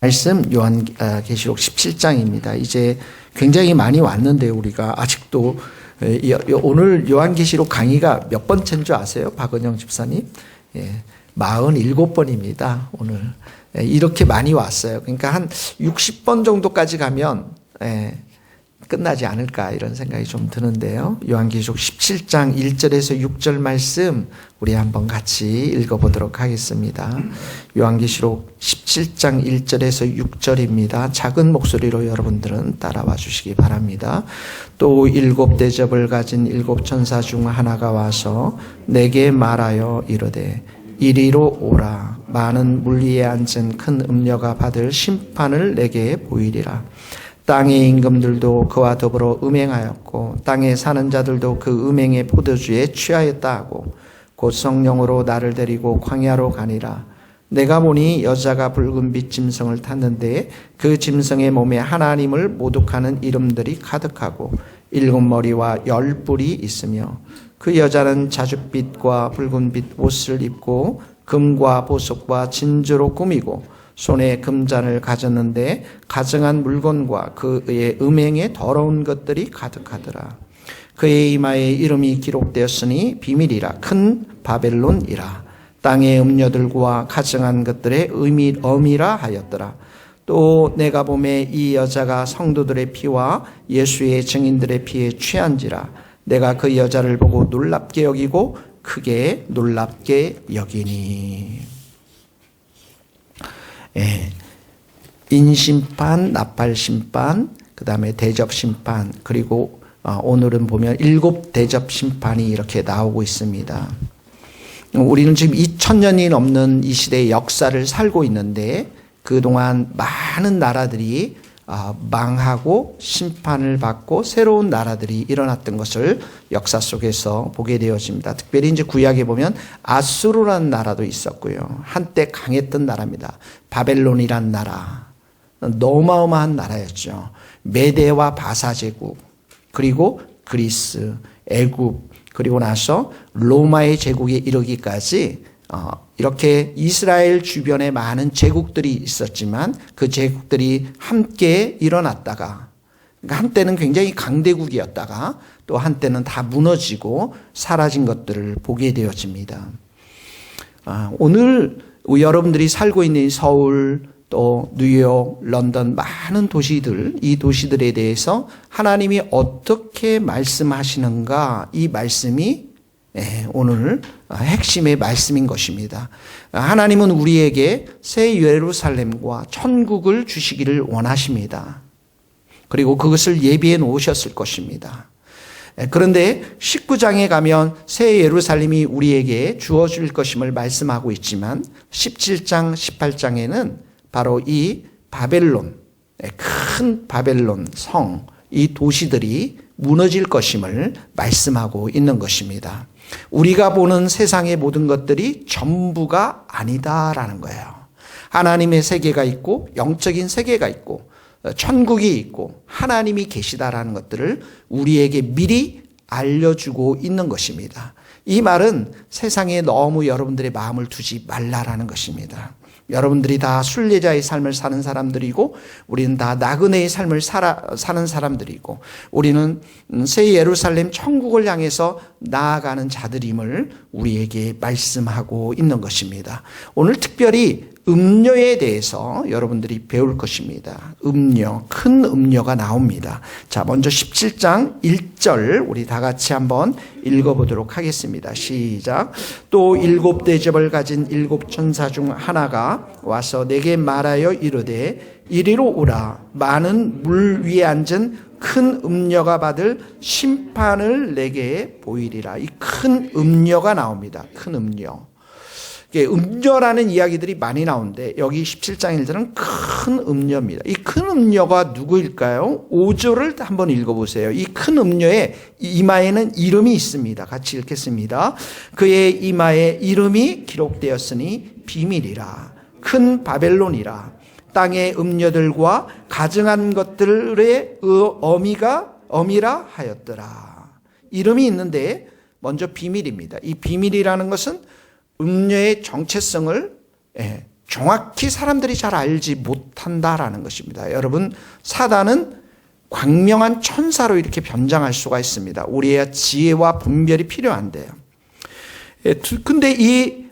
말씀 요한계시록 17장입니다. 이제 굉장히 많이 왔는데 우리가 아직도 오늘 요한계시록 강의가 몇 번째인 줄 아세요? 박은영 집사님? 47번입니다. 오늘. 이렇게 많이 왔어요. 그러니까 한 60번 정도까지 가면 끝나지 않을까 이런 생각이 좀 드는데요. 요한계시록 17장 1절에서 6절 말씀 우리 한번 같이 읽어보도록 하겠습니다. 요한계시록 17장 1절에서 6절입니다. 작은 목소리로 여러분들은 따라와 주시기 바랍니다. 또 7 대접을 가진 7 천사 중 하나가 와서 내게 말하여 이르되 이리로 오라. 많은 물 위에 앉은 큰 음녀가 받을 심판을 내게 보이리라. 땅의 임금들도 그와 더불어 음행하였고 땅에 사는 자들도 그 음행의 포도주에 취하였다 하고 곧 성령으로 나를 데리고 광야로 가니라. 내가 보니 여자가 붉은빛 짐승을 탔는데 그 짐승의 몸에 하나님을 모독하는 이름들이 가득하고 7 머리와 10 뿔이 있으며 그 여자는 자줏빛과 붉은빛 옷을 입고 금과 보석과 진주로 꾸미고 손에 금잔을 가졌는데 가증한 물건과 그의 음행에 더러운 것들이 가득하더라. 그의 이마에 이름이 기록되었으니 비밀이라 큰 바벨론이라. 땅의 음녀들과 가증한 것들의 어미라 하였더라. 또 내가 보매 이 여자가 성도들의 피와 예수의 증인들의 피에 취한지라. 내가 그 여자를 보고 놀랍게 여기고 크게 놀랍게 여기니. 인심판, 나팔심판, 그 다음에 대접심판, 그리고 오늘은 보면 7 대접심판이 이렇게 나오고 있습니다. 우리는 지금 2000년이 넘는 이 시대의 역사를 살고 있는데 그동안 많은 나라들이 망하고 심판을 받고 새로운 나라들이 일어났던 것을 역사 속에서 보게 되어집니다. 특별히 이제 구약에 보면 아수르라는 나라도 있었고요. 한때 강했던 나라입니다. 바벨론이란 나라. 어마어마한 나라였죠. 메대와 바사 제국, 그리고 그리스, 애굽, 그리고 나서 로마의 제국에 이르기까지 이렇게 이스라엘 주변에 많은 제국들이 있었지만 그 제국들이 함께 일어났다가 한때는 굉장히 강대국이었다가 또 한때는 다 무너지고 사라진 것들을 보게 되어집니다. 오늘 여러분들이 살고 있는 서울, 또 뉴욕, 런던 많은 도시들, 이 도시들에 대해서 하나님이 어떻게 말씀하시는가, 이 말씀이 오늘 핵심의 말씀인 것입니다. 하나님은 우리에게 새 예루살렘과 천국을 주시기를 원하십니다. 그리고 그것을 예비해 놓으셨을 것입니다. 그런데 19장에 가면 새 예루살렘이 우리에게 주어질 것임을 말씀하고 있지만 17장, 18장에는 바로 이 바벨론, 큰 바벨론 성, 이 도시들이 무너질 것임을 말씀하고 있는 것입니다. 우리가 보는 세상의 모든 것들이 전부가 아니다라는 거예요. 하나님의 세계가 있고 영적인 세계가 있고 천국이 있고 하나님이 계시다라는 것들을 우리에게 미리 알려주고 있는 것입니다. 이 말은 세상에 너무 여러분들의 마음을 두지 말라라는 것입니다. 여러분들이 다 순례자의 삶을 사는 사람들이고 우리는 다 나그네의 삶을 사는 사람들이고 우리는 새 예루살렘 천국을 향해서 나아가는 자들임을 우리에게 말씀하고 있는 것입니다. 오늘 특별히 음녀에 대해서 여러분들이 배울 것입니다. 음녀, 큰 음녀가 나옵니다. 자, 먼저 17장 1절 우리 다 같이 한번 읽어보도록 하겠습니다. 시작. 또 7 대접을 가진 7 천사 중 하나가 와서 내게 말하여 이르되 이리로 오라. 많은 물 위에 앉은 큰 음녀가 받을 심판을 내게 보이리라. 이 큰 음녀가 나옵니다. 큰 음녀. 음녀라는 이야기들이 많이 나오는데 여기 17장 1절은 큰 음녀입니다. 이 큰 음녀가 누구일까요? 5절을 한번 읽어보세요. 이 큰 음녀의 이마에는 이름이 있습니다. 같이 읽겠습니다. 그의 이마에 이름이 기록되었으니 비밀이라 큰 바벨론이라 땅의 음녀들과 가증한 것들의 어미라 하였더라. 이름이 있는데 먼저 비밀입니다. 이 비밀이라는 것은 음녀의 정체성을 정확히 사람들이 잘 알지 못한다라는 것입니다. 여러분, 사단은 광명한 천사로 이렇게 변장할 수가 있습니다. 우리의 지혜와 분별이 필요한데요. 근데 이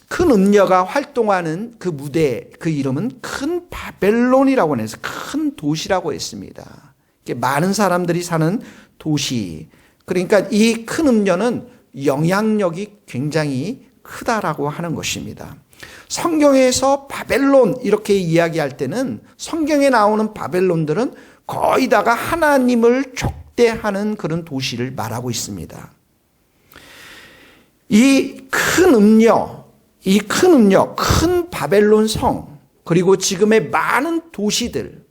큰 음녀가 활동하는 그 무대, 그 이름은 큰 바벨론이라고 해서 큰 도시라고 했습니다. 많은 사람들이 사는 도시. 그러니까 이 큰 음녀는 영향력이 굉장히 크다라고 하는 것입니다. 성경에서 바벨론 이렇게 이야기할 때는 성경에 나오는 바벨론들은 거의 다가 하나님을 적대하는 그런 도시를 말하고 있습니다. 이 큰 음녀, 큰 바벨론 성, 그리고 지금의 많은 도시들,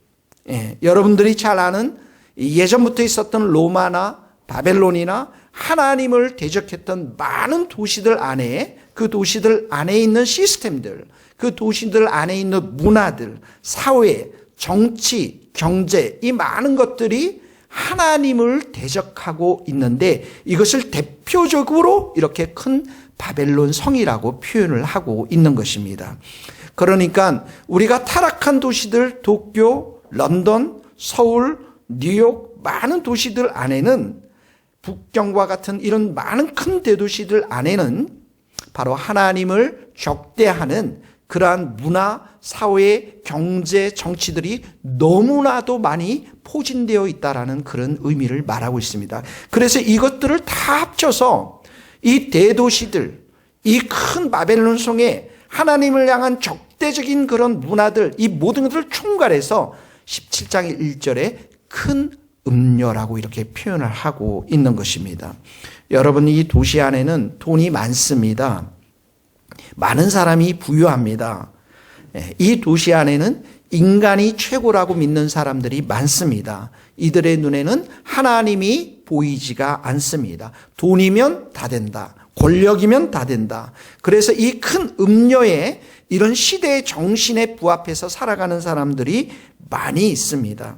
여러분들이 잘 아는 예전부터 있었던 로마나 바벨론이나 하나님을 대적했던 많은 도시들 안에, 그 도시들 안에 있는 시스템들, 그 도시들 안에 있는 문화들, 사회, 정치, 경제, 이 많은 것들이 하나님을 대적하고 있는데 이것을 대표적으로 이렇게 큰 바벨론 성이라고 표현을 하고 있는 것입니다. 그러니까 우리가 타락한 도시들, 도쿄, 런던, 서울, 뉴욕, 많은 도시들 안에는, 북경과 같은 이런 많은 큰 대도시들 안에는 바로 하나님을 적대하는 그러한 문화, 사회, 경제, 정치들이 너무나도 많이 포진되어 있다라는 그런 의미를 말하고 있습니다. 그래서 이것들을 다 합쳐서 이 대도시들, 이 큰 바벨론 성에 하나님을 향한 적대적인 그런 문화들, 이 모든 것들을 총괄해서 17장 1절에 큰 음녀라고 이렇게 표현을 하고 있는 것입니다. 여러분, 이 도시 안에는 돈이 많습니다. 많은 사람이 부유합니다. 이 도시 안에는 인간이 최고라고 믿는 사람들이 많습니다. 이들의 눈에는 하나님이 보이지가 않습니다. 돈이면 다 된다. 권력이면 다 된다. 그래서 이 큰 음녀의 이런 시대의 정신에 부합해서 살아가는 사람들이 많이 있습니다.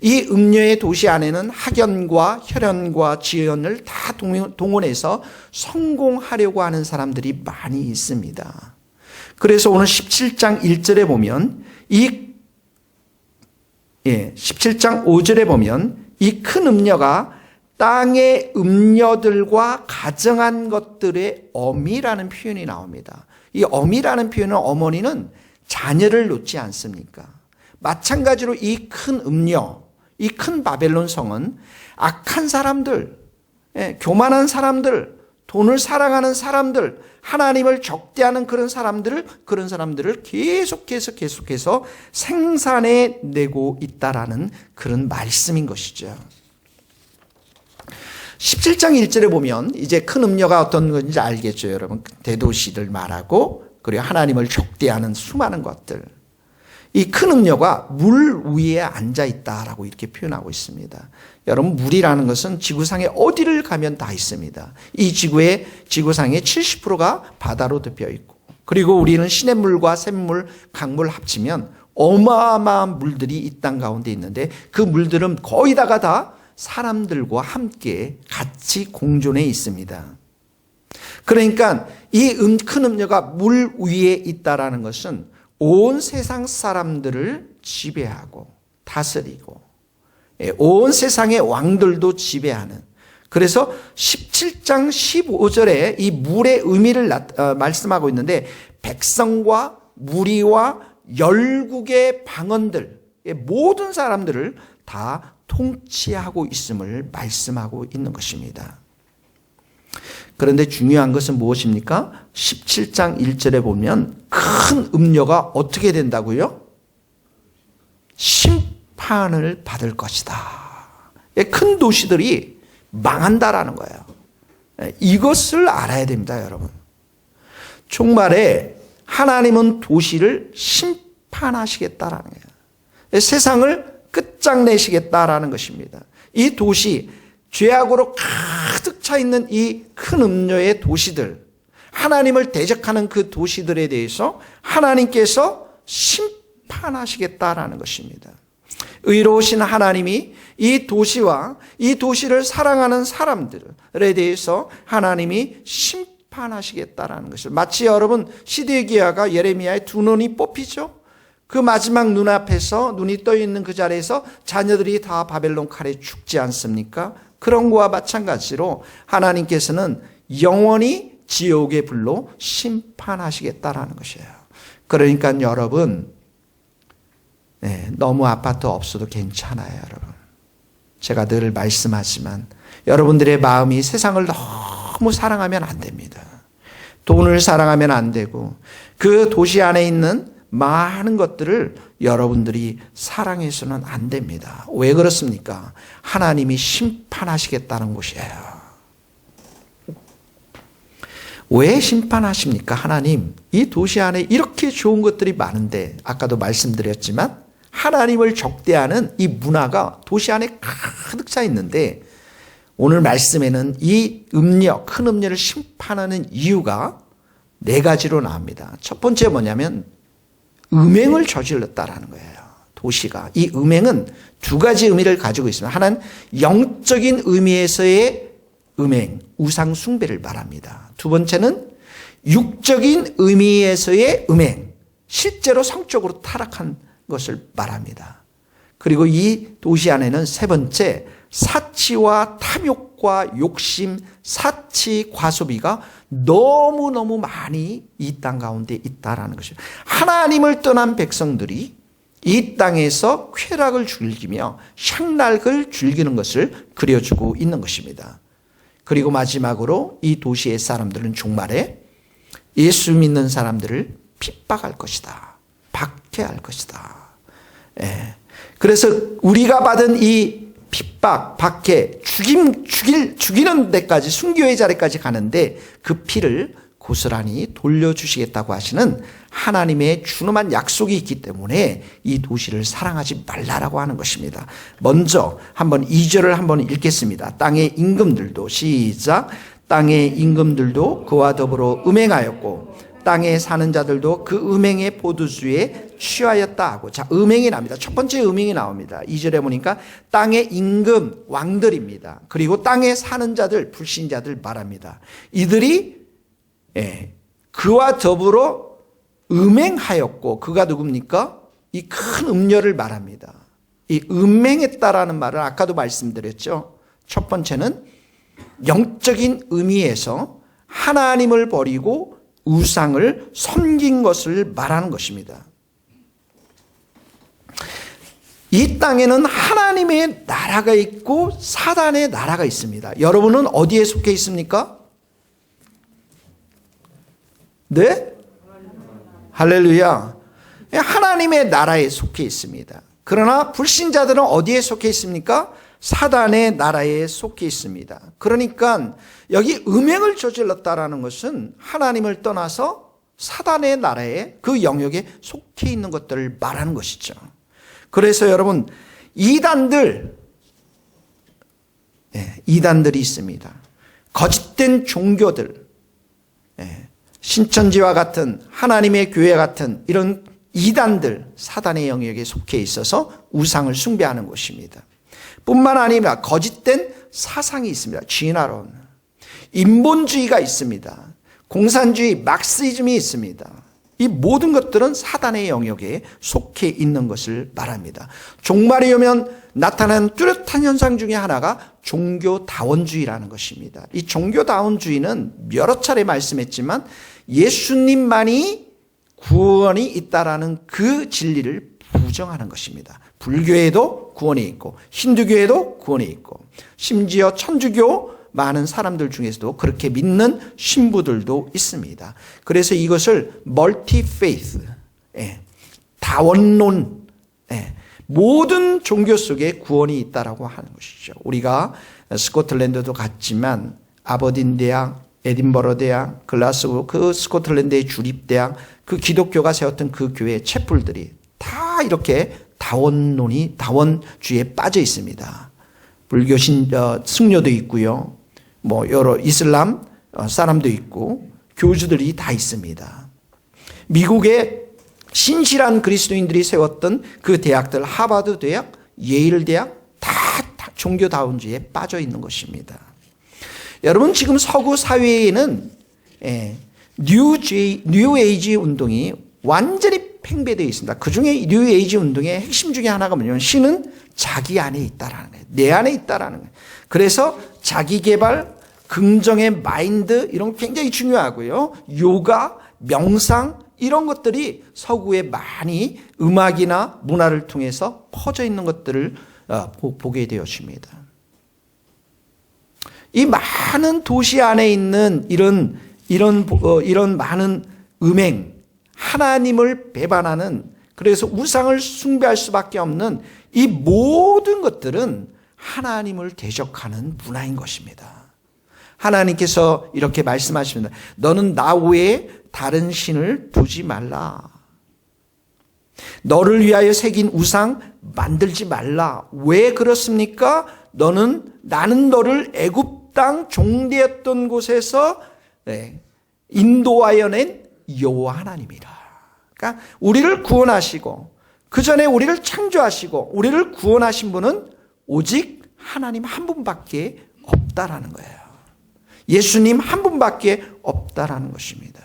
이 음녀의 도시 안에는 학연과 혈연과 지연을 다 동원해서 성공하려고 하는 사람들이 많이 있습니다. 그래서 오늘 17장 1절에 보면 17장 5절에 보면 이 큰 음녀가 땅의 음녀들과 가정한 것들의 어미라는 표현이 나옵니다. 이 어미라는 표현은 어머니는 자녀를 놓지 않습니까? 마찬가지로 이 큰 음녀, 이 큰 바벨론 성은 악한 사람들, 교만한 사람들, 돈을 사랑하는 사람들, 하나님을 적대하는 그런 사람들을 계속해서 생산해 내고 있다라는 그런 말씀인 것이죠. 17장 1절에 보면 이제 큰 음녀가 어떤 건지 알겠죠, 여러분. 대도시들 말하고, 그리고 하나님을 적대하는 수많은 것들. 이 큰 음녀가 물 위에 앉아 있다라고 이렇게 표현하고 있습니다. 여러분, 물이라는 것은 지구상에 어디를 가면 다 있습니다. 이 지구상의 70%가 바다로 덮여 있고, 그리고 우리는 시냇물과 샘물, 강물 합치면 어마어마한 물들이 이 땅 가운데 있는데 그 물들은 거의 다 사람들과 함께 같이 공존해 있습니다. 그러니까 이 큰 음녀가 물 위에 있다라는 것은 온 세상 사람들을 지배하고 다스리고 온 세상의 왕들도 지배하는, 그래서 17장 15절에 이 물의 의미를 말씀하고 있는데 백성과 무리와 열국의 방언들, 모든 사람들을 다 통치하고 있음을 말씀하고 있는 것입니다. 그런데 중요한 것은 무엇입니까? 17장 1절에 보면 큰 음녀가 어떻게 된다고요? 심판을 받을 것이다. 큰 도시들이 망한다라는 거예요. 이것을 알아야 됩니다, 여러분. 종말에 하나님은 도시를 심판하시겠다라는 거예요. 세상을 끝장내시겠다라는 것입니다. 이 도시, 죄악으로 가득 차 있는 이 큰 음녀의 도시들, 하나님을 대적하는 그 도시들에 대해서 하나님께서 심판하시겠다라는 것입니다. 의로우신 하나님이 이 도시와 이 도시를 사랑하는 사람들에 대해서 하나님이 심판하시겠다라는 것이죠. 마치 여러분 시드기야가 예레미야의 두 눈이 뽑히죠. 그 마지막 눈앞에서 눈이 떠 있는 그 자리에서 자녀들이 다 바벨론 칼에 죽지 않습니까? 그런 거와 마찬가지로 하나님께서는 영원히 지옥의 불로 심판하시겠다라는 것이에요. 그러니까 여러분, 너무 아파트 없어도 괜찮아요, 여러분. 제가 늘 말씀하지만 여러분들의 마음이 세상을 너무 사랑하면 안 됩니다. 돈을 사랑하면 안 되고 그 도시 안에 있는 많은 것들을 여러분들이 사랑해서는 안 됩니다. 왜 그렇습니까? 하나님이 심판하시겠다는 것이에요. 왜 심판하십니까? 하나님, 이 도시 안에 이렇게 좋은 것들이 많은데 아까도 말씀드렸지만 하나님을 적대하는 이 문화가 도시 안에 가득 차 있는데 오늘 말씀에는 이 음녀, 큰 음녀를 심판하는 이유가 4가지로 나옵니다. 첫 번째 뭐냐면 음행을 저질렀다라는 거예요. 도시가. 이 음행은 2가지 의미를 가지고 있습니다. 하나는 영적인 의미에서의 음행, 우상 숭배를 말합니다. 두 번째는 육적인 의미에서의 음행, 실제로 성적으로 타락한 것을 말합니다. 그리고 이 도시 안에는 3번째, 사치와 탐욕과 욕심, 사치, 과소비가 너무너무 많이 이 땅 가운데 있다라는 것이죠. 하나님을 떠난 백성들이 이 땅에서 쾌락을 즐기며 향락을 즐기는 것을 그려주고 있는 것입니다. 그리고 마지막으로 이 도시의 사람들은 종말에 예수 믿는 사람들을 핍박할 것이다. 박해할 것이다. 그래서 우리가 받은 이 핍박, 박해, 죽이는 데까지, 순교의 자리까지 가는데 그 피를 고스란히 돌려주시겠다고 하시는 하나님의 준엄한 약속이 있기 때문에 이 도시를 사랑하지 말라라고 하는 것입니다. 먼저 한번 2절을 한번 읽겠습니다. 땅의 임금들도, 시작. 땅의 임금들도 그와 더불어 음행하였고 땅에 사는 자들도 그 음행의 포도주에 취하였다 하고, 자, 음행이 납니다. 첫 번째 음행이 나옵니다. 2절에 보니까 땅의 임금, 왕들입니다. 그리고 땅에 사는 자들, 불신자들 말합니다. 이들이 그와 더불어 음행하였고, 그가 누굽니까? 이 큰 음녀를 말합니다. 이 음행했다라는 말은 아까도 말씀드렸죠. 첫 번째는 영적인 의미에서 하나님을 버리고 우상을 섬긴 것을 말하는 것입니다. 이 땅에는 하나님의 나라가 있고 사단의 나라가 있습니다. 여러분은 어디에 속해 있습니까? 네? 할렐루야. 하나님의 나라에 속해 있습니다. 그러나 불신자들은 어디에 속해 있습니까? 사단의 나라에 속해 있습니다. 그러니까 여기 음행을 저질렀다라는 것은 하나님을 떠나서 사단의 나라에, 그 영역에 속해 있는 것들을 말하는 것이죠. 그래서 여러분, 이단들이 있습니다. 거짓된 종교들, 신천지와 같은 하나님의 교회 같은 이런 이단들, 사단의 영역에 속해 있어서 우상을 숭배하는 것입니다. 뿐만 아니라 거짓된 사상이 있습니다. 진화론, 인본주의가 있습니다. 공산주의, 막시즘이 있습니다. 이 모든 것들은 사단의 영역에 속해 있는 것을 말합니다. 종말이 오면 나타나는 뚜렷한 현상 중에 하나가 종교다원주의라는 것입니다. 이 종교다원주의는 여러 차례 말씀했지만 예수님만이 구원이 있다라는 그 진리를 부정하는 것입니다. 불교에도 구원이 있고 힌두교에도 구원이 있고 심지어 천주교 많은 사람들 중에서도 그렇게 믿는 신부들도 있습니다. 그래서 이것을 멀티 페이스, 다원론, 모든 종교 속에 구원이 있다라고 하는 것이죠. 우리가 스코틀랜드도 갔지만 아버딘 대학, 에딘버러 대학, 글라스고, 그 스코틀랜드의 주립대학, 그 기독교가 세웠던 그 교회 채플들이 다 이렇게 다원론이, 다원주의에 빠져 있습니다. 불교 승려도 있고요. 여러 이슬람 사람도 있고 교주들이 다 있습니다. 미국의 신실한 그리스도인들이 세웠던 그 대학들, 하버드 대학, 예일 대학 다 종교다원주의에 빠져 있는 것입니다. 여러분, 지금 서구 사회에는 뉴 에이지 운동이 완전히 팽배되어 있습니다. 그 중에 뉴 에이지 운동의 핵심 중에 하나가 뭐냐면 신은 자기 안에 있다라는 거예요. 내 안에 있다라는 거예요. 그래서 자기 개발, 긍정의 마인드 이런 거 굉장히 중요하고요. 요가, 명상 이런 것들이 서구에 많이 음악이나 문화를 통해서 퍼져 있는 것들을 보게 되어집니다. 이 많은 도시 안에 있는 이런 많은 음행, 하나님을 배반하는, 그래서 우상을 숭배할 수밖에 없는 이 모든 것들은 하나님을 대적하는 문화인 것입니다. 하나님께서 이렇게 말씀하십니다. 너는 나 외에 다른 신을 두지 말라. 너를 위하여 새긴 우상 만들지 말라. 왜 그렇습니까? 나는 너를 애굽 땅 종되었던 곳에서 인도하여 낸 여호와 하나님이라. 그러니까 우리를 구원하시고 그 전에 우리를 창조하시고 우리를 구원하신 분은 오직 하나님 한 분밖에 없다라는 거예요. 예수님 한 분밖에 없다라는 것입니다.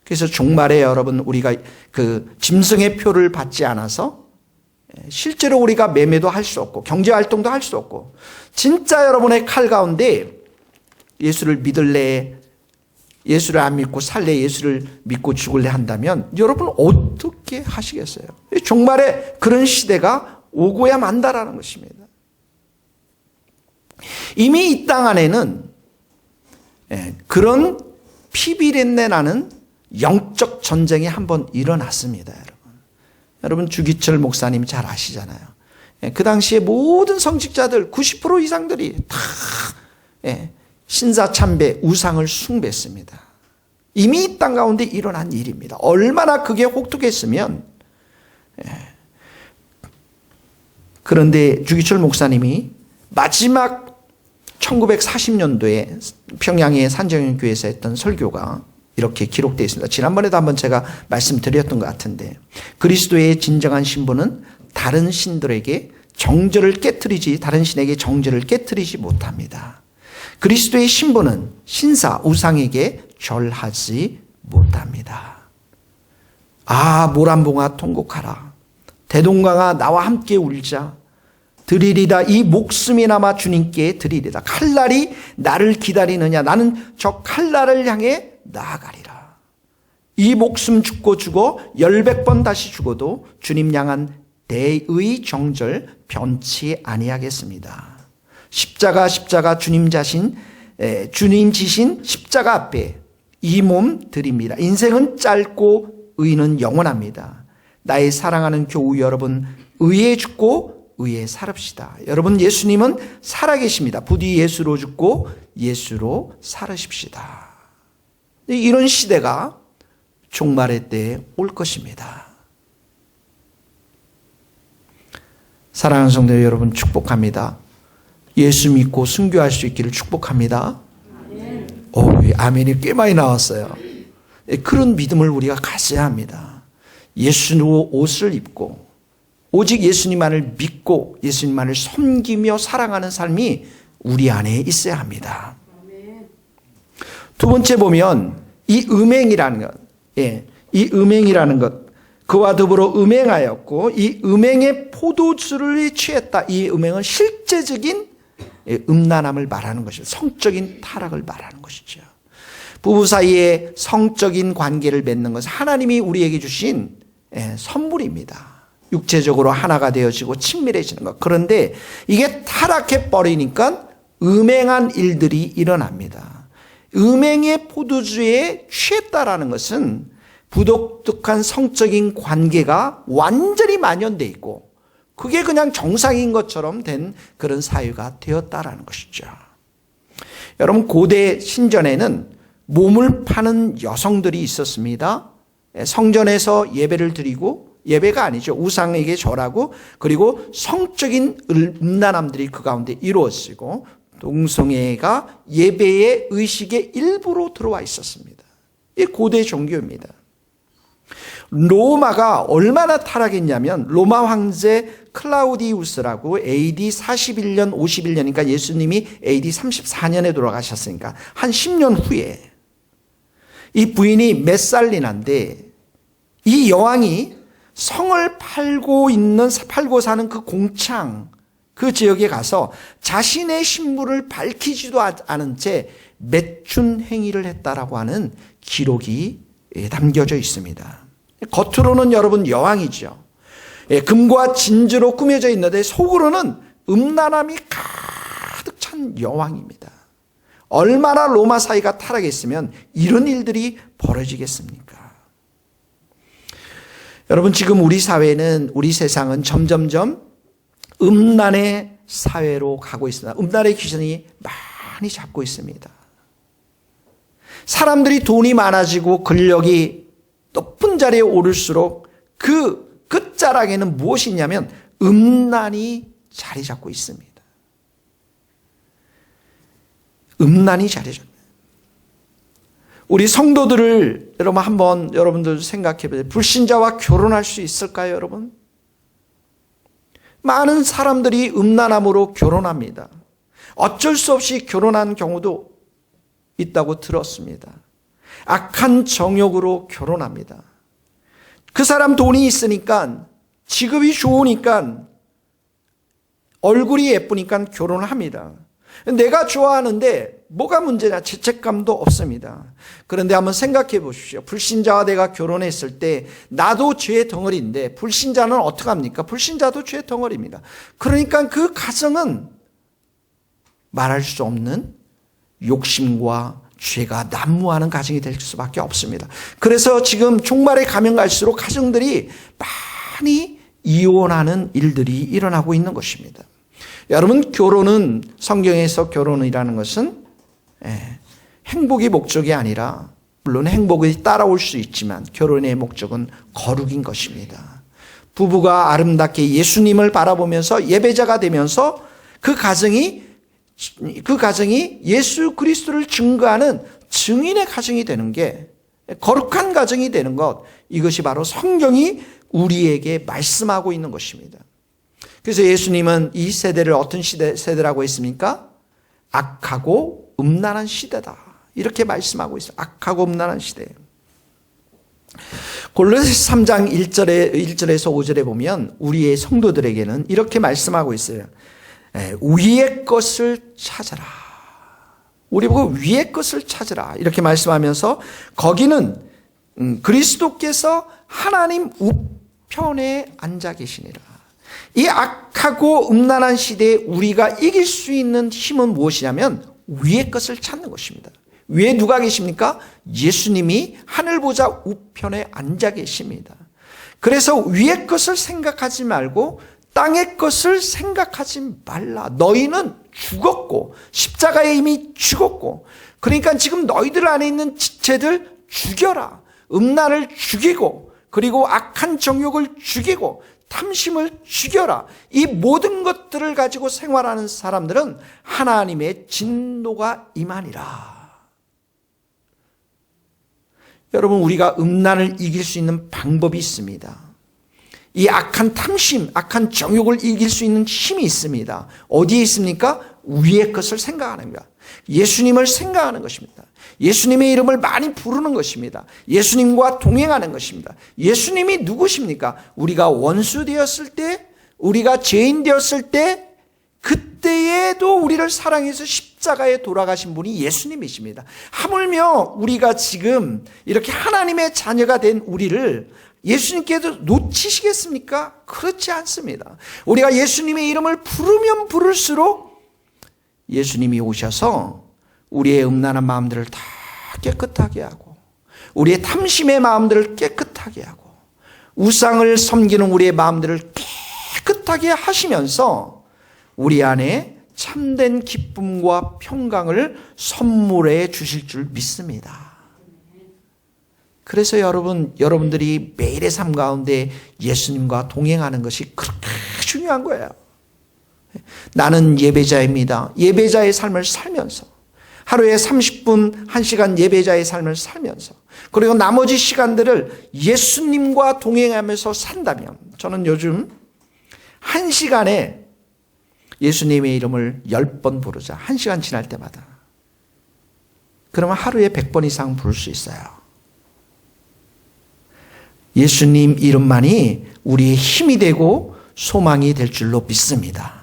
그래서 종말에 여러분 우리가 그 짐승의 표를 받지 않아서 실제로 우리가 매매도 할 수 없고 경제활동도 할 수 없고 진짜 여러분의 칼 가운데 예수를 믿을래, 예수를 안 믿고 살래, 예수를 믿고 죽을래 한다면 여러분 어떻게 하시겠어요? 종말에 그런 시대가 오고야 만다라는 것입니다. 이미 이 땅 안에는 그런 피비린내 나는 영적 전쟁이 한번 일어났습니다. 여러분 주기철 목사님 잘 아시잖아요. 그 당시에 모든 성직자들 90% 이상들이 다 신사참배 우상을 숭배했습니다. 이미 이 땅 가운데 일어난 일입니다. 얼마나 그게 혹독했으면. 그런데 주기철 목사님이 마지막 1940년도에 평양의 산정연교회에서 했던 설교가 이렇게 기록되어 있습니다. 지난번에도 한번 제가 말씀드렸던 것 같은데, 그리스도의 진정한 신분은 다른 신들에게 정죄를 깨트리지, 다른 신에게 정죄를 깨트리지 못합니다. 그리스도의 신분은 신사 우상에게 절하지 못합니다. 아, 모란봉아 통곡하라. 대동강아 나와 함께 울자. 드리리다. 이 목숨이나마 주님께 드리리다. 칼날이 나를 기다리느냐. 나는 저 칼날을 향해 나아가리라. 이 목숨 죽고 죽어 10번 다시 죽어도 주님 향한 대의 정절 변치 아니하겠습니다. 십자가 주님 지신 십자가 앞에 이 몸 드립니다. 인생은 짧고 의는 영원합니다. 나의 사랑하는 교우 여러분, 의에 죽고 의에 살읍시다. 여러분 예수님은 살아계십니다. 부디 예수로 죽고 예수로 살으십시다. 이런 시대가 종말의 때에 올 것입니다. 사랑하는 성도 여러분 축복합니다. 예수 믿고 순교할 수 있기를 축복합니다. 아멘이 꽤 많이 나왔어요. 그런 믿음을 우리가 가져야 합니다. 예수로 옷을 입고 오직 예수님만을 믿고 예수님만을 섬기며 살아가는 삶이 우리 안에 있어야 합니다. 두 번째 보면 이 음행이라는 것, 이 음행이라는 것, 그와 더불어 음행하였고 이 음행의 포도주를 취했다. 이 음행은 실제적인 음란함을 말하는 것이죠. 성적인 타락을 말하는 것이죠. 부부 사이에 성적인 관계를 맺는 것은 하나님이 우리에게 주신 선물입니다. 육체적으로 하나가 되어지고 친밀해지는 것. 그런데 이게 타락해 버리니까 음행한 일들이 일어납니다. 음행의 포도주에 취했다라는 것은 부독특한 성적인 관계가 완전히 만연돼 있고 그게 그냥 정상인 것처럼 된 그런 사유가 되었다라는 것이죠. 여러분 고대 신전에는 몸을 파는 여성들이 있었습니다. 성전에서 예배를 드리고 예배가 아니죠. 우상에게 절하고 그리고 성적인 음란함들이 그 가운데 이루어지고 동성애가 예배의 의식의 일부로 들어와 있었습니다. 이 고대 종교입니다. 로마가 얼마나 타락했냐면 로마 황제 클라우디우스라고 AD 41년 51년이니까 예수님이 AD 34년에 돌아가셨으니까 한 10년 후에 이 부인이 메살리나인데 이 여왕이 성을 팔고 사는 그 공창, 그 지역에 가서 자신의 신분을 밝히지도 않은 채 매춘 행위를 했다라고 하는 기록이 담겨져 있습니다. 겉으로는 여러분 여왕이죠. 금과 진주로 꾸며져 있는데 속으로는 음란함이 가득 찬 여왕입니다. 얼마나 로마 사회가 타락했으면 이런 일들이 벌어지겠습니까? 여러분, 지금 우리 사회는, 우리 세상은 점점점 음란의 사회로 가고 있습니다. 음란의 귀신이 많이 잡고 있습니다. 사람들이 돈이 많아지고 권력이 높은 자리에 오를수록 그 끝자락에는 무엇이 있냐면 음란이 자리 잡고 있습니다. 음란이 자리 잡니다. 우리 성도들을 여러분 한번 여러분들 생각해 보세요. 불신자와 결혼할 수 있을까요, 여러분? 많은 사람들이 음란함으로 결혼합니다. 어쩔 수 없이 결혼한 경우도 있다고 들었습니다. 악한 정욕으로 결혼합니다. 그 사람 돈이 있으니까, 직업이 좋으니까, 얼굴이 예쁘니까 결혼을 합니다. 내가 좋아하는데 뭐가 문제냐? 죄책감도 없습니다. 그런데 한번 생각해 보십시오. 불신자와 내가 결혼했을 때 나도 죄의 덩어리인데 불신자는 어떡합니까? 불신자도 죄의 덩어리입니다. 그러니까 그 가정은 말할 수 없는 욕심과 죄가 난무하는 가정이 될 수밖에 없습니다. 그래서 지금 종말에 가면 갈수록 가정들이 많이 이혼하는 일들이 일어나고 있는 것입니다. 여러분, 결혼은, 성경에서 결혼이라는 것은 행복이 목적이 아니라, 물론 행복이 따라올 수 있지만 결혼의 목적은 거룩인 것입니다. 부부가 아름답게 예수님을 바라보면서 예배자가 되면서 그 가정이 예수 그리스도를 증거하는 증인의 가정이 되는 게, 거룩한 가정이 되는 것, 이것이 바로 성경이 우리에게 말씀하고 있는 것입니다. 그래서 예수님은 이 세대를 어떤 세대라고 했습니까? 악하고 음란한 시대다, 이렇게 말씀하고 있어요. 악하고 음란한 시대. 골로새 3장 1절에서 5절에 보면 우리의 성도들에게는 이렇게 말씀하고 있어요. 위의 것을 찾아라. 우리 보고 위의 것을 찾으라, 이렇게 말씀하면서 거기는 그리스도께서 하나님 우편에 앉아 계시니라. 이 악하고 음란한 시대에 우리가 이길 수 있는 힘은 무엇이냐면 위의 것을 찾는 것입니다. 위에 누가 계십니까? 예수님이 하늘보좌 우편에 앉아 계십니다. 그래서 위의 것을 생각하지 말고 땅의 것을 생각하지 말라. 너희는 죽었고 십자가에 이미 죽었고, 그러니까 지금 너희들 안에 있는 지체들 죽여라. 음란을 죽이고, 그리고 악한 정욕을 죽이고, 탐심을 죽여라. 이 모든 것들을 가지고 생활하는 사람들은 하나님의 진노가 임하니라. 여러분, 우리가 음란을 이길 수 있는 방법이 있습니다. 이 악한 탐심, 악한 정욕을 이길 수 있는 힘이 있습니다. 어디에 있습니까? 위의 것을 생각하는 것, 예수님을 생각하는 것입니다. 예수님의 이름을 많이 부르는 것입니다. 예수님과 동행하는 것입니다. 예수님이 누구십니까? 우리가 원수 되었을 때, 우리가 죄인 되었을 때, 그때에도 우리를 사랑해서 십자가에 돌아가신 분이 예수님이십니다. 하물며 우리가 지금 이렇게 하나님의 자녀가 된 우리를 예수님께도 놓치시겠습니까? 그렇지 않습니다. 우리가 예수님의 이름을 부르면 부를수록 예수님이 오셔서 우리의 음란한 마음들을 다 깨끗하게 하고, 우리의 탐심의 마음들을 깨끗하게 하고, 우상을 섬기는 우리의 마음들을 깨끗하게 하시면서 우리 안에 참된 기쁨과 평강을 선물해 주실 줄 믿습니다. 그래서 여러분들이 매일의 삶 가운데 예수님과 동행하는 것이 그렇게 중요한 거예요. 나는 예배자입니다. 예배자의 삶을 살면서, 하루에 30분, 1시간 예배자의 삶을 살면서, 그리고 나머지 시간들을 예수님과 동행하면서 산다면, 저는 요즘 1시간에 예수님의 이름을 10번 부르자. 1시간 지날 때마다. 그러면 하루에 100번 이상 부를 수 있어요. 예수님 이름만이 우리의 힘이 되고 소망이 될 줄로 믿습니다.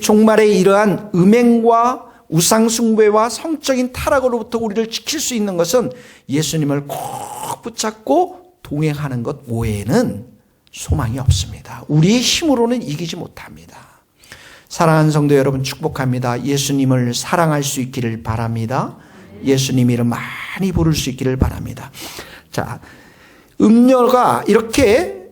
종말의 이러한 음행과 우상숭배와 성적인 타락으로부터 우리를 지킬 수 있는 것은 예수님을 꼭 붙잡고 동행하는 것 외에는 소망이 없습니다. 우리의 힘으로는 이기지 못합니다. 사랑하는 성도 여러분, 축복합니다. 예수님을 사랑할 수 있기를 바랍니다. 예수님 이름 많이 부를 수 있기를 바랍니다. 자, 음녀가 이렇게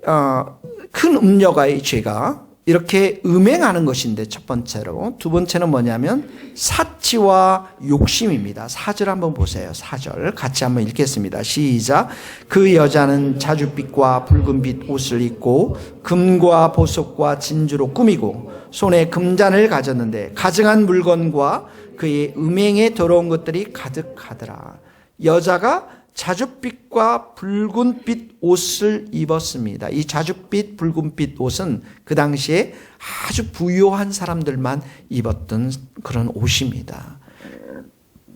큰 음녀가의 죄가 이렇게 음행하는 것인데, 첫 번째로. 두 번째는 뭐냐면 사치와 욕심입니다. 4절 한번 보세요. 4절 같이 한번 읽겠습니다. 시작. 그 여자는 자줏빛과 붉은빛 옷을 입고 금과 보석과 진주로 꾸미고 손에 금잔을 가졌는데 가증한 물건과 그의 음행에 더러운 것들이 가득하더라. 여자가 자줏빛과 붉은빛 옷을 입었습니다. 이 자줏빛, 붉은빛 옷은 그 당시에 아주 부유한 사람들만 입었던 그런 옷입니다.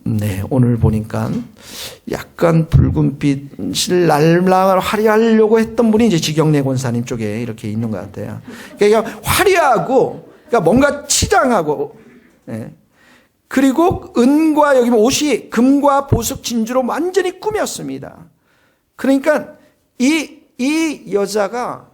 네, 오늘 보니까 약간 붉은빛을 날라 화려하려고 했던 분이 이제 지경래 권사님 쪽에 이렇게 있는 것 같아요. 그러니까 화려하고, 그러니까 뭔가 치장하고, 네. 그리고 은과 여기 옷이 금과 보석 진주로 완전히 꾸몄습니다. 그러니까 이 여자가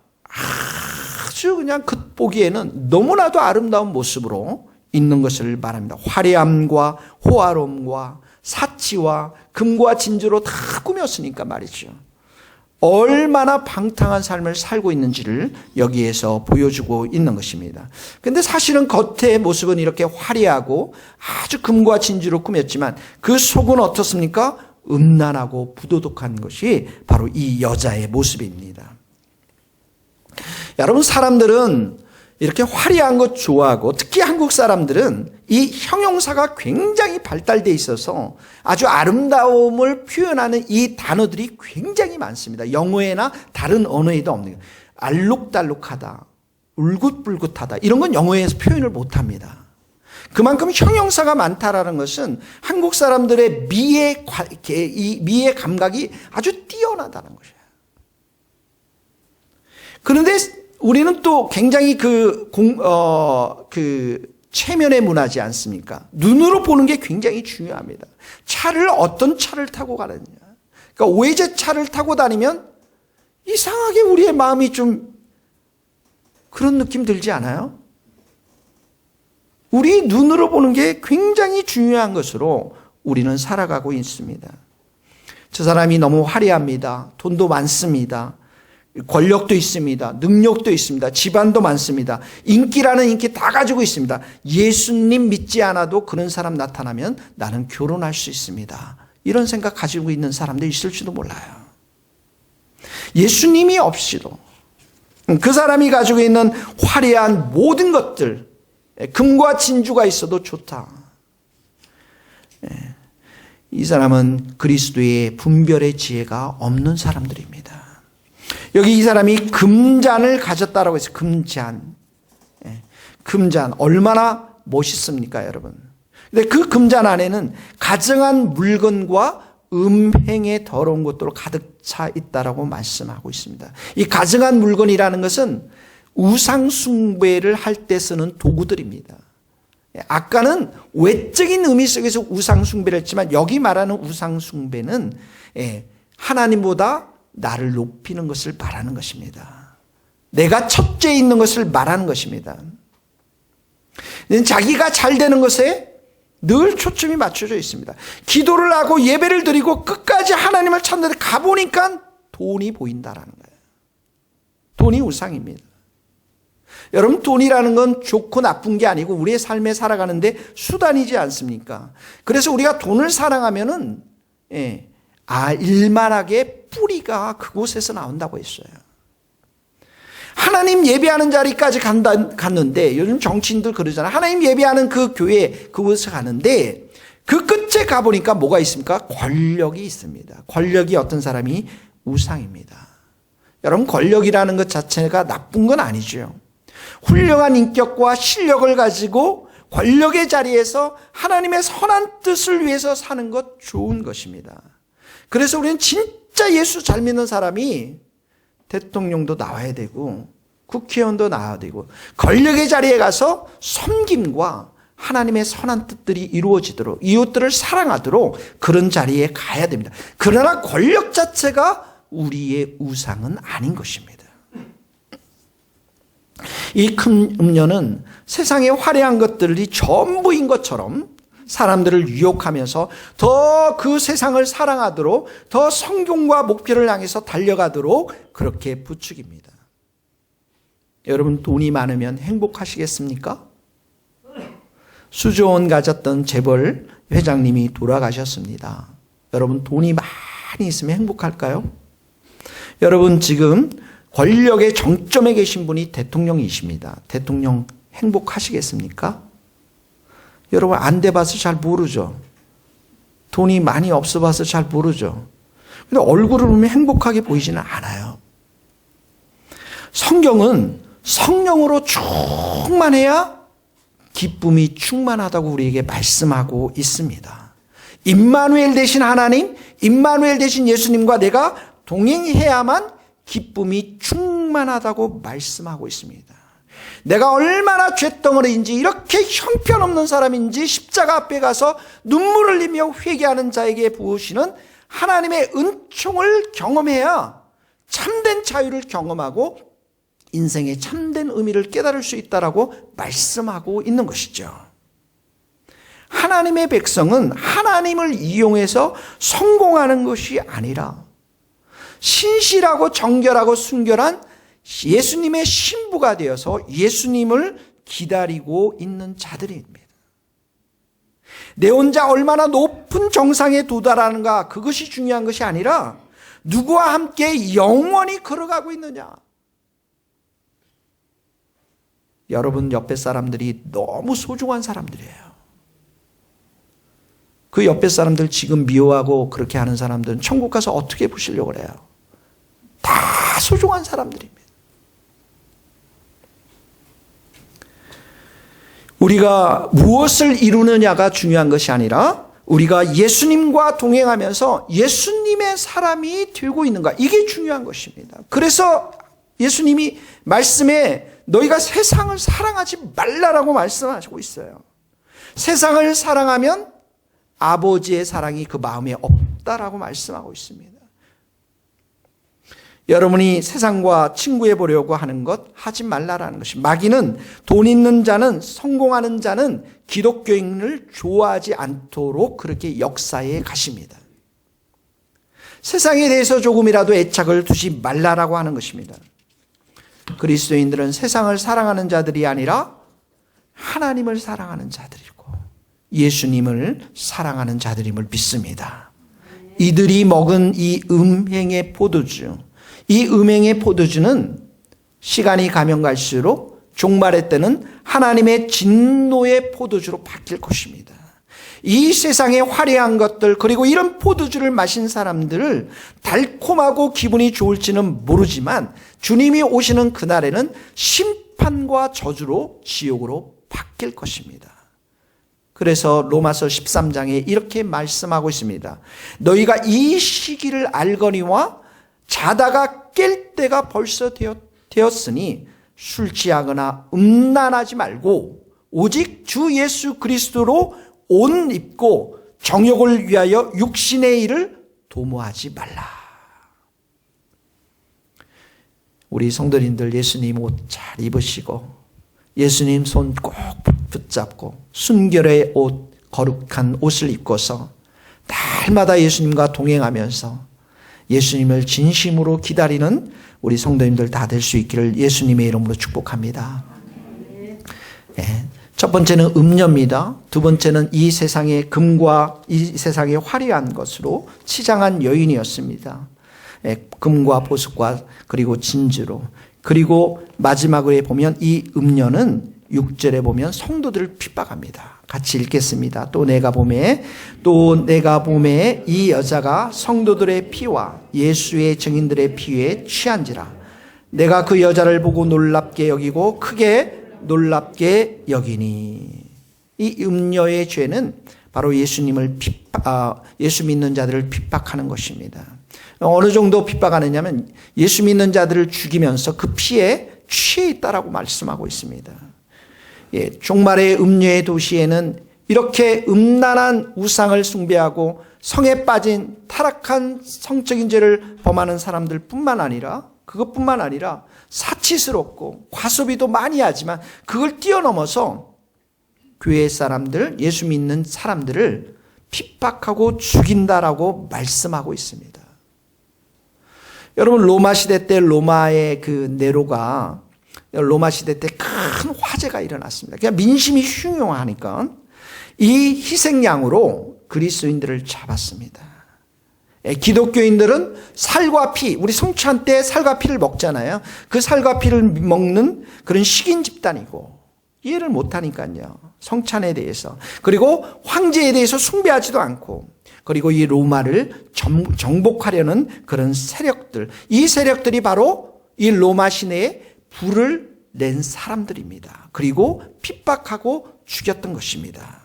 아주 그냥 겉보기에는 너무나도 아름다운 모습으로 있는 것을 말합니다. 화려함과 호화로움과 사치와 금과 진주로 다 꾸몄으니까 말이죠. 얼마나 방탕한 삶을 살고 있는지를 여기에서 보여주고 있는 것입니다. 그런데 사실은 겉의 모습은 이렇게 화려하고 아주 금과 진주로 꾸몄지만 그 속은 어떻습니까? 음란하고 부도덕한 것이 바로 이 여자의 모습입니다. 여러분, 사람들은 이렇게 화려한 것 좋아하고, 특히 한국 사람들은 이 형용사가 굉장히 발달되어 있어서 아주 아름다움을 표현하는 이 단어들이 굉장히 많습니다. 영어에나 다른 언어에도 없는, 알록달록하다, 울긋불긋하다, 이런 건 영어에서 표현을 못합니다. 그만큼 형용사가 많다라는 것은 한국 사람들의 미의 감각이 아주 뛰어나다는 것이에요. 그런데 우리는 또 굉장히 체면의 문화지 않습니까? 눈으로 보는 게 굉장히 중요합니다. 차를 어떤 차를 타고 가느냐. 그러니까 외제차를 타고 다니면 이상하게 우리의 마음이 좀 그런 느낌 들지 않아요? 우리 눈으로 보는 게 굉장히 중요한 것으로 우리는 살아가고 있습니다. 저 사람이 너무 화려합니다. 돈도 많습니다. 권력도 있습니다. 능력도 있습니다. 집안도 많습니다. 인기라는 인기 다 가지고 있습니다. 예수님 믿지 않아도 그런 사람 나타나면 나는 결혼할 수 있습니다. 이런 생각 가지고 있는 사람도 있을지도 몰라요. 예수님이 없이도 그 사람이 가지고 있는 화려한 모든 것들, 금과 진주가 있어도 좋다. 이 사람은 그리스도의 분별의 지혜가 없는 사람들입니다. 여기 이 사람이 금잔을 가졌다라고 했어요. 금잔. 금잔. 얼마나 멋있습니까, 여러분? 근데 그 금잔 안에는 가증한 물건과 음행의 더러운 것들로 가득 차 있다라고 말씀하고 있습니다. 이 가증한 물건이라는 것은 우상숭배를 할 때 쓰는 도구들입니다. 아까는 외적인 의미 속에서 우상숭배를 했지만 여기 말하는 우상숭배는 하나님보다 나를 높이는 것을 말하는 것입니다. 내가 첫째에 있는 것을 말하는 것입니다. 자기가 잘 되는 것에 늘 초점이 맞춰져 있습니다. 기도를 하고 예배를 드리고 끝까지 하나님을 찾는데 가보니까 돈이 보인다라는 거예요. 돈이 우상입니다. 여러분, 돈이라는 건 좋고 나쁜 게 아니고 우리의 삶에 살아가는데 수단이지 않습니까? 그래서 우리가 돈을 사랑하면은 일만하게 뿌리가 그곳에서 나온다고 했어요. 하나님 예배하는 자리까지 갔는데, 요즘 정치인들 그러잖아요. 하나님 예배하는 그 교회 그곳에 가는데 그 끝에 가보니까 뭐가 있습니까? 권력이 있습니다. 권력이 어떤 사람이 우상입니다. 여러분, 권력이라는 것 자체가 나쁜 건 아니죠. 훌륭한 인격과 실력을 가지고 권력의 자리에서 하나님의 선한 뜻을 위해서 사는 것 좋은 것입니다. 그래서 우리는 진짜 예수 잘 믿는 사람이 대통령도 나와야 되고 국회의원도 나와야 되고 권력의 자리에 가서 섬김과 하나님의 선한 뜻들이 이루어지도록 이웃들을 사랑하도록 그런 자리에 가야 됩니다. 그러나 권력 자체가 우리의 우상은 아닌 것입니다. 이 큰 음료는 세상의 화려한 것들이 전부인 것처럼 사람들을 유혹하면서 더 그 세상을 사랑하도록 더 성공과 목표를 향해서 달려가도록 그렇게 부추깁니다. 여러분, 돈이 많으면 행복하시겠습니까? 수조원 가졌던 재벌 회장님이 돌아가셨습니다. 여러분, 돈이 많이 있으면 행복할까요? 여러분, 지금 권력의 정점에 계신 분이 대통령이십니다. 대통령 행복하시겠습니까? 여러분, 안 돼봐서 잘 모르죠. 돈이 많이 없어봐서 잘 모르죠. 근데 얼굴을 보면 행복하게 보이지는 않아요. 성경은 성령으로 충만해야 기쁨이 충만하다고 우리에게 말씀하고 있습니다. 임마누엘 되신 하나님, 임마누엘 되신 예수님과 내가 동행해야만 기쁨이 충만하다고 말씀하고 있습니다. 내가 얼마나 쇳덩어리인지 이렇게 형편없는 사람인지 십자가 앞에 가서 눈물을 흘리며 회개하는 자에게 부으시는 하나님의 은총을 경험해야 참된 자유를 경험하고 인생의 참된 의미를 깨달을 수 있다라고 말씀하고 있는 것이죠. 하나님의 백성은 하나님을 이용해서 성공하는 것이 아니라 신실하고 정결하고 순결한 예수님의 신부가 되어서 예수님을 기다리고 있는 자들입니다. 내 혼자 얼마나 높은 정상에 도달하는가, 그것이 중요한 것이 아니라 누구와 함께 영원히 걸어가고 있느냐. 여러분 옆에 사람들이 너무 소중한 사람들이에요. 그 옆에 사람들 지금 미워하고 그렇게 하는 사람들은 천국 가서 어떻게 보시려고 그래요? 다 소중한 사람들입니다. 우리가 무엇을 이루느냐가 중요한 것이 아니라 우리가 예수님과 동행하면서 예수님의 사람이 되고 있는가, 이게 중요한 것입니다. 그래서 예수님이 말씀에 너희가 세상을 사랑하지 말라라고 말씀하시고 있어요. 세상을 사랑하면 아버지의 사랑이 그 마음에 없다라고 말씀하고 있습니다. 여러분이 세상과 친구해 보려고 하는 것 하지 말라라는 것이, 마귀는 돈 있는 자는, 성공하는 자는 기독교인을 좋아하지 않도록 그렇게 역사에 가십니다. 세상에 대해서 조금이라도 애착을 두지 말라라고 하는 것입니다. 그리스도인들은 세상을 사랑하는 자들이 아니라 하나님을 사랑하는 자들이고 예수님을 사랑하는 자들임을 믿습니다. 이들이 먹은 이 음행의 포도주, 이 음행의 포도주는 시간이 가면 갈수록 종말의 때는 하나님의 진노의 포도주로 바뀔 것입니다. 이 세상의 화려한 것들, 그리고 이런 포도주를 마신 사람들을 달콤하고 기분이 좋을지는 모르지만 주님이 오시는 그날에는 심판과 저주로 지옥으로 바뀔 것입니다. 그래서 로마서 13장에 이렇게 말씀하고 있습니다. 너희가 이 시기를 알거니와 자다가 깰 때가 벌써 되었으니 술 취하거나 음란하지 말고 오직 주 예수 그리스도로 옷 입고 정욕을 위하여 육신의 일을 도모하지 말라. 우리 성도님들 예수님 옷 잘 입으시고 예수님 손 꼭 붙잡고 순결의 옷, 거룩한 옷을 입고서 날마다 예수님과 동행하면서 예수님을 진심으로 기다리는 우리 성도님들 다 될 수 있기를 예수님의 이름으로 축복합니다. 네. 첫 번째는 음녀입니다. 두 번째는 이 세상의 금과 이 세상의 화려한 것으로 치장한 여인이었습니다. 네. 금과 보석과 그리고 진주로. 그리고 마지막으로 보면 이 음녀는 6절에 보면 성도들을 핍박합니다. 같이 읽겠습니다. 또 내가 보매 이 여자가 성도들의 피와 예수의 증인들의 피에 취한지라. 내가 그 여자를 보고 놀랍게 여기고 크게 놀랍게 여기니. 이 음녀의 죄는 바로 예수 믿는 자들을 핍박하는 것입니다. 어느 정도 핍박하느냐면 예수 믿는 자들을 죽이면서 그 피에 취해 있다라고 말씀하고 있습니다. 예, 종말의 음녀의 도시에는 이렇게 음란한 우상을 숭배하고 성에 빠진 타락한 성적인 죄를 범하는 사람들 뿐만 아니라, 그것뿐만 아니라 사치스럽고 과소비도 많이 하지만 그걸 뛰어넘어서 교회 사람들, 예수 믿는 사람들을 핍박하고 죽인다라고 말씀하고 있습니다. 여러분, 로마 시대 때 로마의 그 네로가 로마 시대 때 큰 화재가 일어났습니다. 그냥 민심이 흉흉하니까 이 희생양으로 그리스도인들을 잡았습니다. 기독교인들은 살과 피, 우리 성찬 때 살과 피를 먹잖아요. 그 살과 피를 먹는 그런 식인 집단이고 이해를 못하니까요. 성찬에 대해서. 그리고 황제에 대해서 숭배하지도 않고, 그리고 이 로마를 정복하려는 그런 세력들, 이 세력들이 바로 이 로마 시내에 불을 낸 사람들입니다. 그리고 핍박하고 죽였던 것입니다.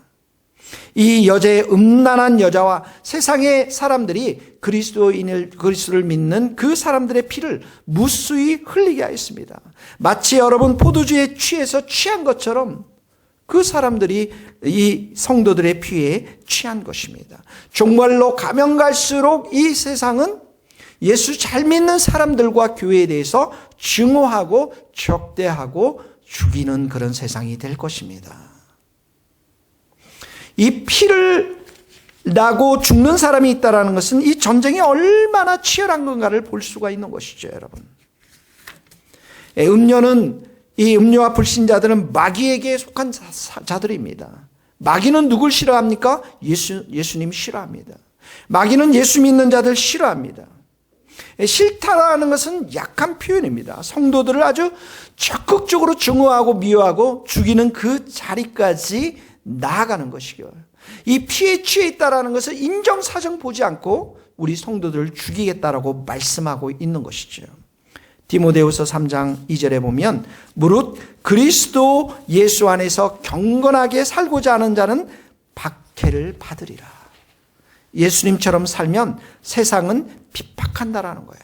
이 여자의 음란한 여자와 세상의 사람들이 그리스도를 믿는 그 사람들의 피를 무수히 흘리게 하였습니다. 마치 여러분 포도주에 취해서 취한 것처럼 그 사람들이 이 성도들의 피에 취한 것입니다. 정말로 가면 갈수록 이 세상은 예수 잘 믿는 사람들과 교회에 대해서 증오하고 적대하고 죽이는 그런 세상이 될 것입니다. 이 피를 나고 죽는 사람이 있다는 것은 이 전쟁이 얼마나 치열한 건가를 볼 수가 있는 것이죠, 여러분. 음녀는, 이 음녀와 불신자들은 마귀에게 속한 자들입니다. 마귀는 누굴 싫어합니까? 예수님 싫어합니다. 마귀는 예수 믿는 자들 싫어합니다. 싫다라는 것은 약한 표현입니다. 성도들을 아주 적극적으로 증오하고 미워하고 죽이는 그 자리까지 나아가는 것이고요. 이 피에 취해 있다라는 것을 인정사정 보지 않고 우리 성도들을 죽이겠다라고 말씀하고 있는 것이죠. 디모데후서 3장 2절에 보면 무릇 그리스도 예수 안에서 경건하게 살고자 하는 자는 박해를 받으리라. 예수님처럼 살면 세상은 핍박한다라는 거예요.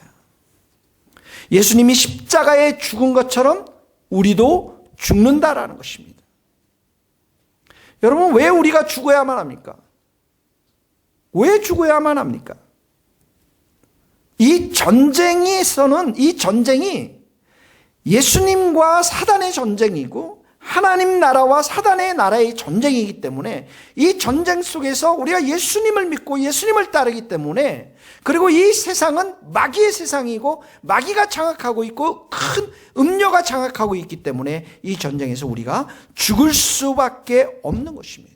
예수님이 십자가에 죽은 것처럼 우리도 죽는다라는 것입니다. 여러분, 왜 우리가 죽어야만 합니까? 왜 죽어야만 합니까? 이 전쟁에서는, 이 전쟁이 예수님과 사단의 전쟁이고 하나님 나라와 사단의 나라의 전쟁이기 때문에 이 전쟁 속에서 우리가 예수님을 믿고 예수님을 따르기 때문에, 그리고 이 세상은 마귀의 세상이고 마귀가 장악하고 있고 큰 음녀가 장악하고 있기 때문에 이 전쟁에서 우리가 죽을 수밖에 없는 것입니다.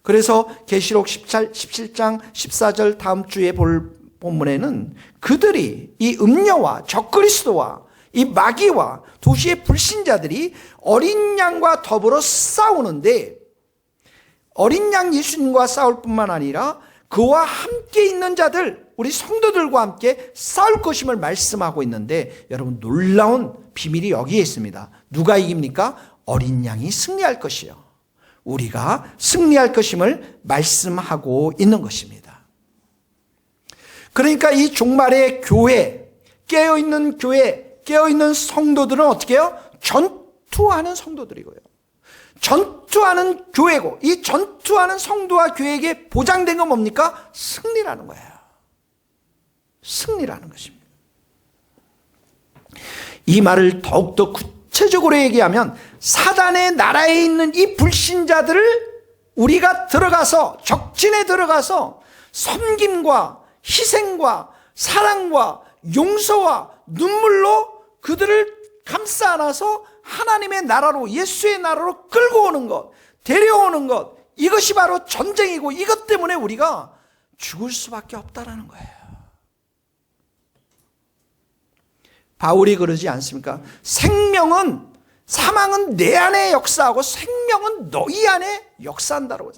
그래서 계시록 17장 14절 다음 주에 볼 본문에는 그들이, 이 음녀와 적그리스도와 이 마귀와 도시의 불신자들이 어린 양과 더불어 싸우는데, 어린 양 예수님과 싸울 뿐만 아니라 그와 함께 있는 자들, 우리 성도들과 함께 싸울 것임을 말씀하고 있는데, 여러분 놀라운 비밀이 여기에 있습니다. 누가 이깁니까? 어린 양이 승리할 것이요, 우리가 승리할 것임을 말씀하고 있는 것입니다. 그러니까 이 종말의 교회, 깨어있는 교회, 깨어있는 성도들은 어떻게 해요? 전투하는 성도들이고요. 전투하는 교회고, 이 전투하는 성도와 교회에게 보장된 건 뭡니까? 승리라는 거예요. 승리라는 것입니다. 이 말을 더욱더 구체적으로 얘기하면 사단의 나라에 있는 이 불신자들을 우리가 들어가서, 적진에 들어가서 섬김과 희생과 사랑과 용서와 눈물로 그들을 감싸 안아서 하나님의 나라로, 예수의 나라로 끌고 오는 것, 데려오는 것, 이것이 바로 전쟁이고 이것 때문에 우리가 죽을 수밖에 없다라는 거예요. 바울이 그러지 않습니까? 생명은, 사망은 내 안에 역사하고 생명은 너희 안에 역사한다라고.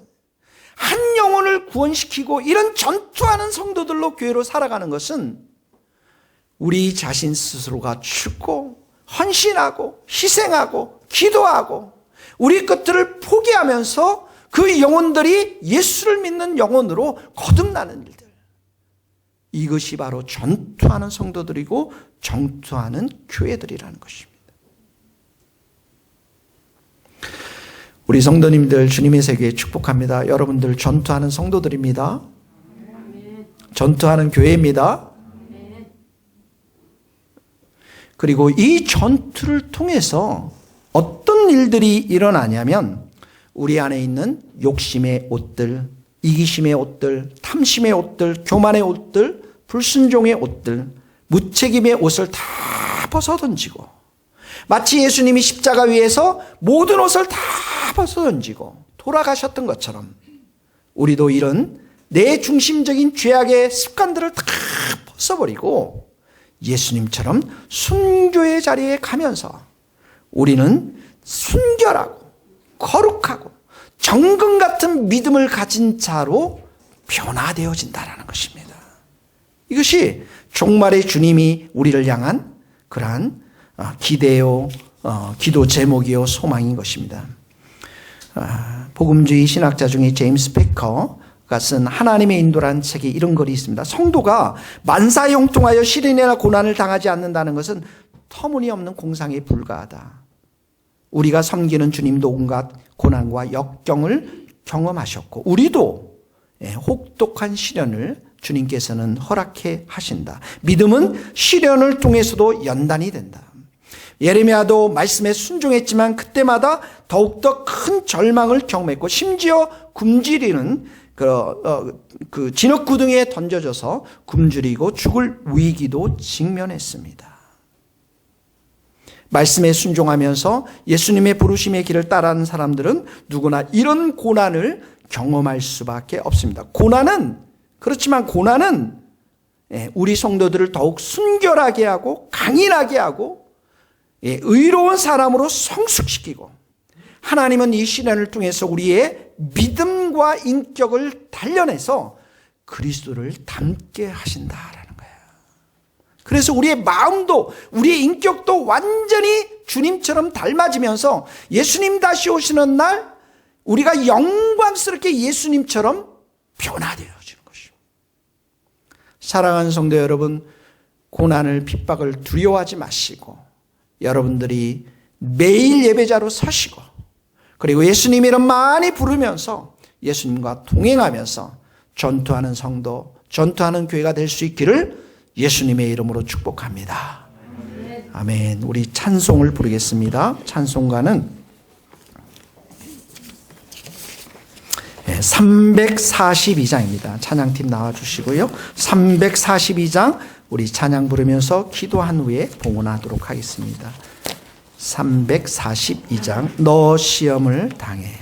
한 영혼을 구원시키고 이런 전투하는 성도들로 교회로 살아가는 것은 우리 자신 스스로가 죽고 헌신하고 희생하고 기도하고 우리 것들을 포기하면서 그 영혼들이 예수를 믿는 영혼으로 거듭나는 일들, 이것이 바로 전투하는 성도들이고 전투하는 교회들이라는 것입니다. 우리 성도님들 주님의 세계에 축복합니다. 여러분들 전투하는 성도들입니다. 전투하는 교회입니다. 그리고 이 전투를 통해서 어떤 일들이 일어나냐면 우리 안에 있는 욕심의 옷들, 이기심의 옷들, 탐심의 옷들, 교만의 옷들, 불순종의 옷들, 무책임의 옷을 다 벗어던지고 마치 예수님이 십자가 위에서 모든 옷을 다 벗어던지고 돌아가셨던 것처럼 우리도 이런 내 중심적인 죄악의 습관들을 다 벗어버리고 예수님처럼 순교의 자리에 가면서 우리는 순결하고 거룩하고 정금 같은 믿음을 가진 자로 변화되어진다는 것입니다. 이것이 종말의 주님이 우리를 향한 그러한 기대요, 기도 제목이요, 소망인 것입니다. 복음주의 신학자 중에 제임스 패커가 쓴 하나님의 인도라는 책에 이런 글이 있습니다. 성도가 만사형통하여 시련이나 고난을 당하지 않는다는 것은 터무니없는 공상에 불과하다. 우리가 섬기는 주님도 온갖 고난과 역경을 경험하셨고 우리도 혹독한 시련을 주님께서는 허락해 하신다. 믿음은 시련을 통해서도 연단이 된다. 예레미야도 말씀에 순종했지만 그때마다 더욱더 큰 절망을 경험했고 심지어 굶주리는 그 진흙구덩이에 던져져서 굶주리고 죽을 위기도 직면했습니다. 말씀에 순종하면서 예수님의 부르심의 길을 따라하는 사람들은 누구나 이런 고난을 경험할 수밖에 없습니다. 그렇지만 고난은 우리 성도들을 더욱 순결하게 하고 강인하게 하고 의로운 사람으로 성숙시키고 하나님은 이 시련을 통해서 우리의 믿음과 인격을 단련해서 그리스도를 닮게 하신다라는 거예요. 그래서 우리의 마음도 우리의 인격도 완전히 주님처럼 닮아지면서 예수님 다시 오시는 날 우리가 영광스럽게 예수님처럼 변화되어지는 것입니다. 사랑하는 성도 여러분, 고난을 핍박을 두려워하지 마시고 여러분들이 매일 예배자로 서시고 그리고 예수님 이름 많이 부르면서 예수님과 동행하면서 전투하는 성도, 전투하는 교회가 될 수 있기를 예수님의 이름으로 축복합니다. 아멘. 우리 찬송을 부르겠습니다. 찬송가는 342장입니다. 찬양팀 나와주시고요. 342장 우리 찬양 부르면서 기도한 후에 봉헌하도록 하겠습니다. 342장 너 시험을 당해.